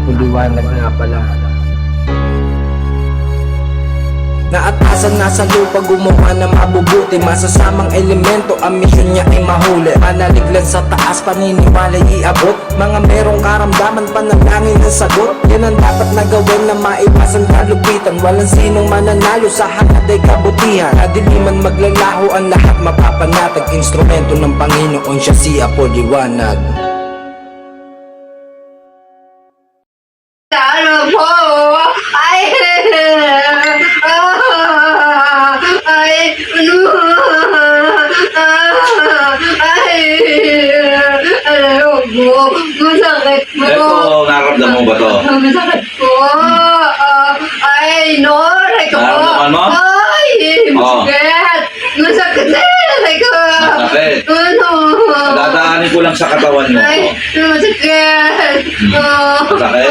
Apo Liwanag nga pala. Naatasan na sa lupa gumawa na mabubuti. Masasamang elemento ang misyon niya ay mahuli. Manaliglan sa taas paniniwala iabot. Mga merong karamdaman panalangin ng sagot. Yan ang dapat na gawin na maiwasan kalupitan. Walang sinong mananalo sa hangad ay kabutihan. Kadiliman maglalaho ang lahat mapapanatag. Instrumento ng Panginoon siya si Apo Liwanag. Ano po? Ay, masakit po. Ito, nakaramdam mo ba to? Masakit po. Ay, no, aray ko po. Nararamdaman mo? Ay, masakit. Masakit na, aray ko. Masakit. Ano? Dadaanin ko lang sa katawan mo. Ay, masakit. Masakit?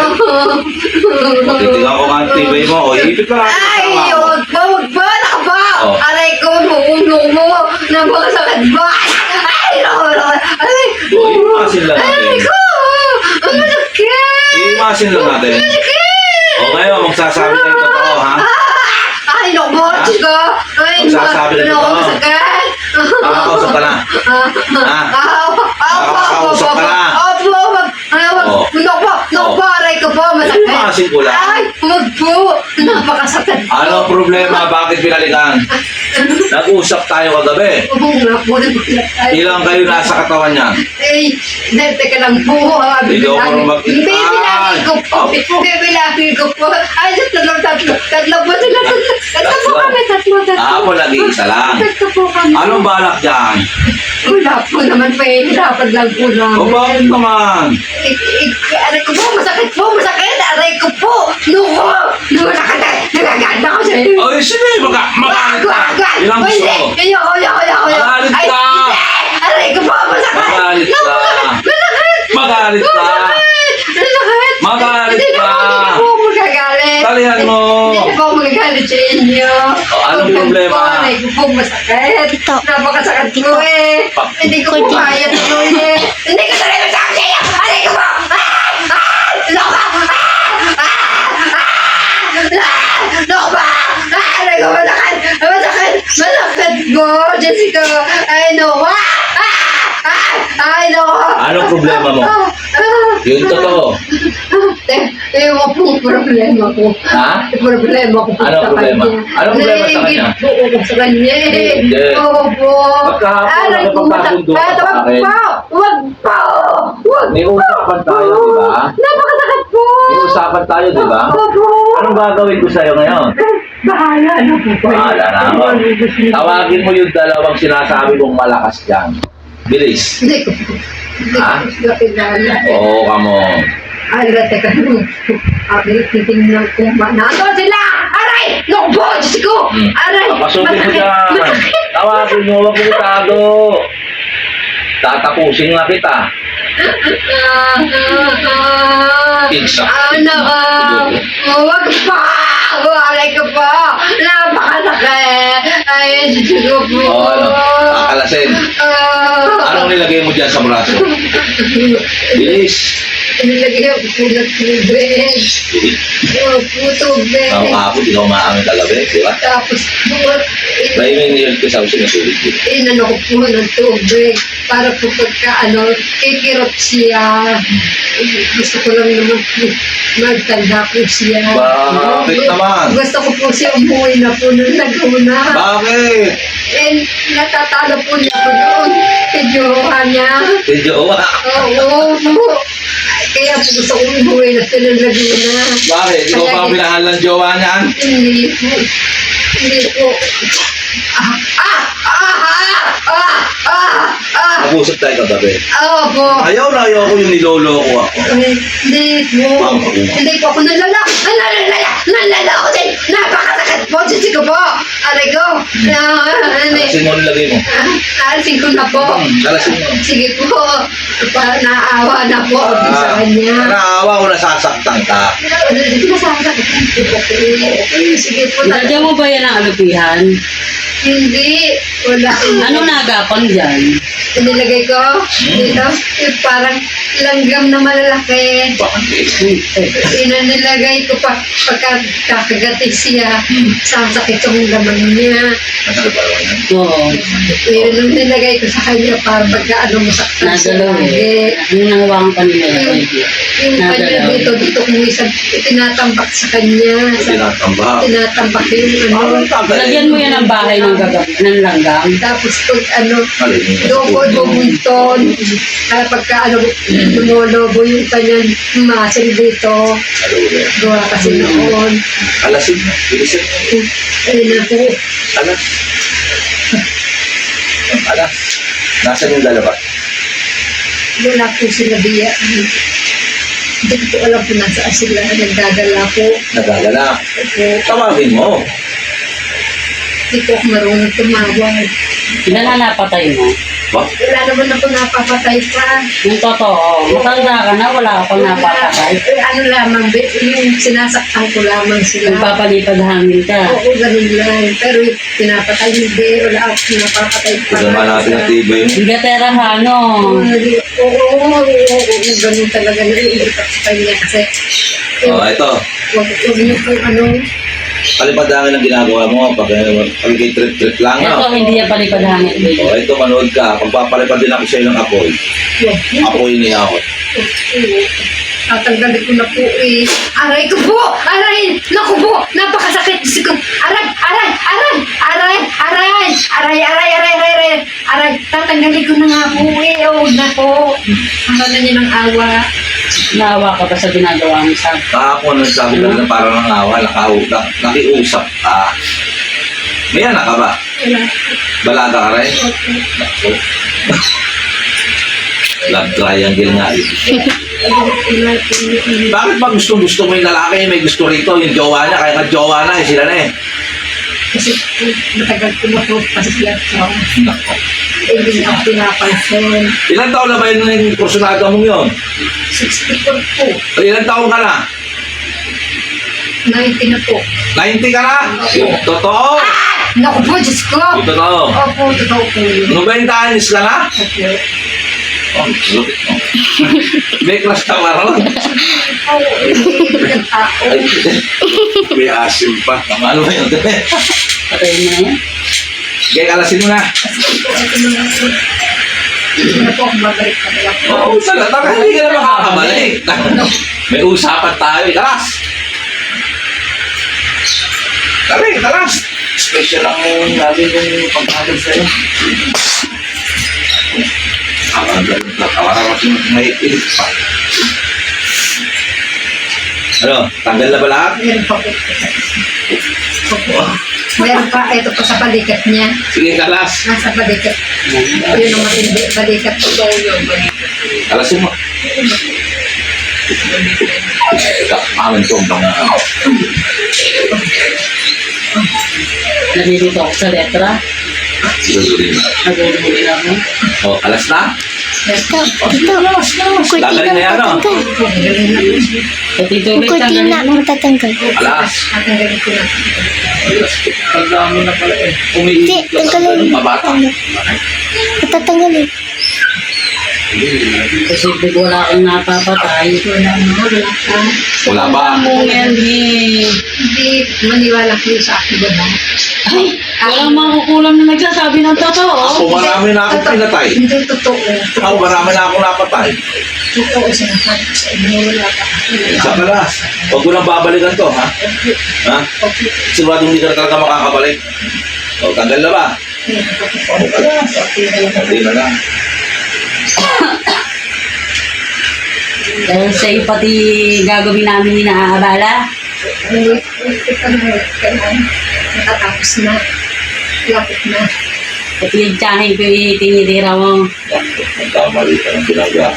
Titingnan ko nga ang tibay mo. O, ipit lang ako. Ay, huwag po, naka po. Oh. Aray ko, buong mo. Napakasakit ba? Ay, ay, Imasin lang aray natin. ko. Ang masakit. Imasin lang natin. Masakit. O ngayon, magsasabi tayo totoo, ha? Ay, naku, chico. Ay, Magsasabi na totoo. masakit. Makakausap ka na. Ha? Makakausap ka na. Naku, aray ko po, masakit. Imasin ko lang. Ay, huwag po. Napakasakit. Ano problema? Bakit pinalikan? Nag-usap tayo kagabi. Oo nga po, Ilang kayo nasa katawan niya? eh, teka lang po. Hindi ako marunong magtipan. Bibilangin ko po. Bibilangin ko po. Ay, tatlo po sila. Tatlo po kami. Tatlo. Ako nag-iisa lang. Tatlo po kami. Anong balak dyan? Wala po naman po eh. Hirapan lang po namin. O bakit naman? Aray ko po, masakit po. Aray ko po. Nuko. Nagaganda ko sa iyo. Ay, sige, magalit ka. Ilang gusto mo? Ayoko. Magalit Ay, ka. hindi. Aray ko po, masakit. Magalit ka. Magalit ka. Magalit Hindi ka. na po magagalit. Talihan mo. Hindi na po magagalit sa inyo. Anong problema? Aray ko po, masakit. Napakasakit ko eh. Hindi ko po kaya tuloy eh. Hindi ko tuloy masakit sa iyo. Aray ko po. Aray ko, masakit po, Jessica. Ay, no. Ay, no. Anong problema mo? Yung totoo. Ewan po ang problema ko. Ha? Problema ko po Anong sa problema? kanya. Anong problema sa kanya? Nainggit po ako sa kanya eh. Hindi. Oo po. Magkahapon Aray ko, nakapagkasundo ka sa akin. Wag po. May usapan tayo, di ba? Napakasakit po. May usapan tayo, di ba? Opo. Anong gagawin ko sa'yo ngayon? Bahala na po kayo. Bahala na ako. Tawagin mo yung dalawang sinasabi mong malakas dyan. Bilis. Hindi ko po. Hindi Ha? ko sila kilala. Oo, kamo. Ala, teka. Abi, titingnan ko. Nandun sila! Aray! Naku po! Diyos ko! Aray! Papasukin mo dyan. Masakit! Tawagin mo, huwag mo itago. Tatapusin na kita. Exact. Ano ka? Huwag pa! Aray ko po! Napakasakit! Ay, Diyos ko po! Oo, ano? Kakalasin. Anong nilagay mo dyan sa braso? Bilis. Nilagyan ko ng tubig. Po, tubig. Ang kapot, ikaw maamit kagabi, di ba? Tapos, May nilagay ko sa sinusulit ko. inano ko po ng tubig para po pagka kikirot siya. Gusto ko lang naman po magtanda po siya. Bakit naman? Gusto ko po siya umuwi na po nung Laguna. Bakit? And natatalo po niya po doon. Tidyuha niya. Si Jowa. Oo po. Kaya po gusto ko umuwi na siya ng Laguna. Bakit? Ikaw pa ang pinahal ng jowa niyan? Hindi po. Hindi po. Nag-usap tayo kagabi. Opo. Ayaw na ayaw ko yung niloloko ako. Hindi po. Hindi po ako nalalako. Nalalako din. Napakasakit po. Diyos ko po. Aray ko. Kalasin mo nilagay mo. Alisin ko na po. Kalasin mo. Sige po. Naawa na po ako sa kanya. Naawa ko nasasaktan ka. Sige po. Dadya mo ba yan ang alupihan? Hindi. Wala. Ano nagapang dyan? Inilagay ko dito, yung parang langgam na malalaki. Inanilagay ko pagka kakagatin siya, sasakit yung laman niya. Oo. Yun ang nilagay ko sa kanya para pagka masaktan siya Nagalaw lagi. eh. Yung nangawakan pa nila Yung, yung kanya dito kung isa, tinatambak sa kanya. Tinatambak. Tinatambak yung Lagyan mo yan ang bahay ng langgam. Tapos pag Alin? Bubunton, kaya pagka lumolobo yung kanyang muscle dito, gawa kasi noon. Alasin. Bilisan. Ayun na po. Alas. Alas. Nasaan yung dalawa? Wala po sila diya. Hindi ko po alam kung nasaan sila. Nagdadala po. Nagagala. Opo. Tawagin mo. Hindi po ako marunong tumawag. Ilan na napatay mo? Ba? Wala naman ako napapatay pa. Yung totoo, matanda ka na, wala ka pang napapatay. Ano lamang, yung sinasaktan ko lamang sila. Nagpapalipad hangin ka. Oo, ganun lang. Pero yung pinapatay hindi, wala ako pinapapatay pa. Ito naman natin ang TV mo. Hindi ka terahano. Oo, ganun talaga naiinit ako sa kanya kasi Oh, ito. huwag niyo po Palipadangin ang ginagawa mo pag kay trip-trip lang. Ito, No? hindi yan palipad hangin. Oh, ito, manood ka. Pagpapalipad din ako sa'yo ng apoy. Apoy niya ako. Tatanggalin ko na po eh. Aray ko po! Aray! Naku po! Napakasakit! Diyos ko! Aray! Aray! Aray! Aray! Aray! Aray! Aray! Aray! Aray! Aray! Tatanggalin ko na nga po eh. Oh, nako! Ang na niya ng awa. Naawa ka pa sa ginagawa mo sa... Kahapon, nagsabi ka na parang nangawa, nakiusap ka. May anak ka ba? Wala. Balaga ka rin? Love triangle nga. Bakit ba gusto mo yung lalaki, may gusto rito, yung jowa niya, kaya ka-jowa na, sila na eh. Kasi matagal ko na po kasi sila ko. Nako. Hindi na ako pinapansin. Ilan taon na ba yung kursunado mong yun? 64 po. Ilan taon ka na? 90 na po. 90 ka na? Totoo? Naku po, Diyos ko! Totoo. Opo, totoo po yun. 90 anyos ka na? Opo. Oh, lupit mo. May crush ka ba ron? Oo, hindi ng tao. Ay, may asim pa. Ano ba yun? Patay mo na yan. Kaya kalasin mo na. Hindi na po ako babalik pa nila po. Oo, talaga. Hindi ka na makakabalik. May usapan tayo. Kalas! Tari, kalas! Special ang natin yung pagkakal sa'yo. Kawaran kasi may ilit pa. Ano? Tanggal na ba lahat? Meron pa po. Opo. Meron pa, ito po sa balikat niya. Sige, kalas. Nasa balikat. Yun ang matindi. Balikat po daw yun. Kalasin mo. Amin ko ang mga Nalilito ako sa letra. sigurino. Nagulungin ako. O, alas na? Kurtina Gagaling na yan, no? matatanggal. Pati tuloy Kurtina matatanggal. Alas. Tatanggalin ko na. Pagdami na pala eh. Hindi, Umiilit ka sa tanggalin. ganun, mabata. Matatanggal eh. Kasi pag wala kang napapatay. Wala na, wala ka. Wala ba? Mo yan eh. Hindi maniwala kayo sa akin, diba? Ay, walang makukulam na nagsasabi ng totoo. Ako marami na akong pinatay. Hindi totoo. Ako marami na akong napatay. Totoo sinasabi ko sa inyo. Wala ka. Sa kalas. Huwag ko nang babalikan to, ha? Ha? Okay. Sigurado hindi ka na talaga makakabalik. O, tanggal na ba? Hindi na lang. Dahil sa'yo pati gagawin namin inaabala. Hindi pa na. Natatapos na. Lapit na. Pati yung tiyahin ko itinitira mo. Magkamali ka ng ginagawa.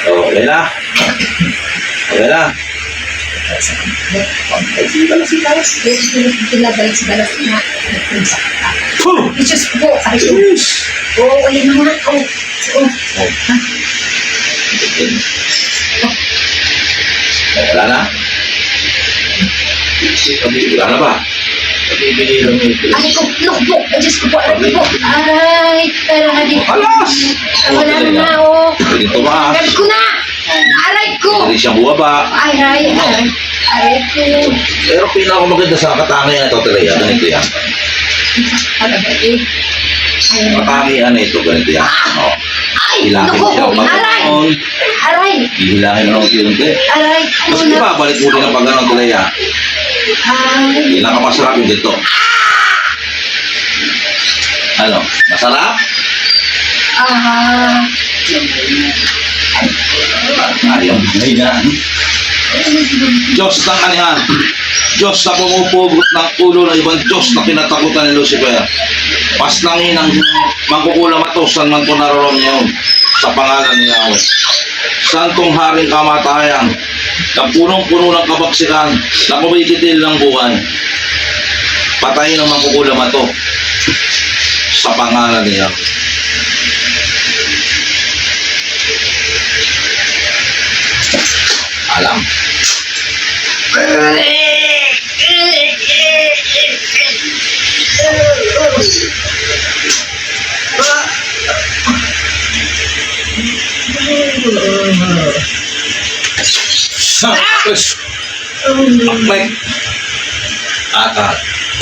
O, okay na? Okay na? Ay, sige ka na, sige ka na. Pinabalik sa balas na. Puh! Diyos po. Ay, Yes! oo, alin mo na. Oo. Oo. Wala na? Wala na ba? Nabibigilan mo ito. Aray ko, naku po, Diyos ko po, aray ko po. Aray, aray. Alas! Wala na nga, oh. Pwede tumaas. Galit ko na. Aray ko. Pwede siya buwaba. Aray, aray. Aray ko. Pero pinakamaganda sa katangian ito talaga. Ganito yan. Aray. Katangian ito, ganito yan. Oh. Ay, Hilangin naku siya po. pag Aray. ganon. Aray. Hilangin na ng unti-unti. Aray ko. Tapos ibabalik mo din ang pag ganon talaga. Ay. Pinakamasarap yung dito. Ano? Masarap? Ah. Ayaw. Ngayon. Diyos ng kanihan. Diyos na pumupugot ng ulo ng ibang Diyos na kinatakutan ni Lucifer. Pas nang inang magkukulam at saan man po naroon ngayon sa pangalan ni Yahweh. Santong haring kamatayan, na punong-puno ng kabaksikan, na kumikitil ng buhay. Patayin ang magkukulam at sa pangalan ni Yahweh. Alam. Terus Akmek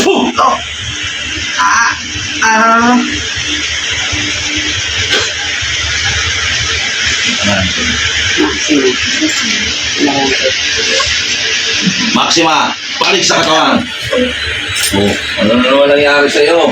Puh. Maxima, balik sa katawan. Oh, ano na naman nangyari sa'yo?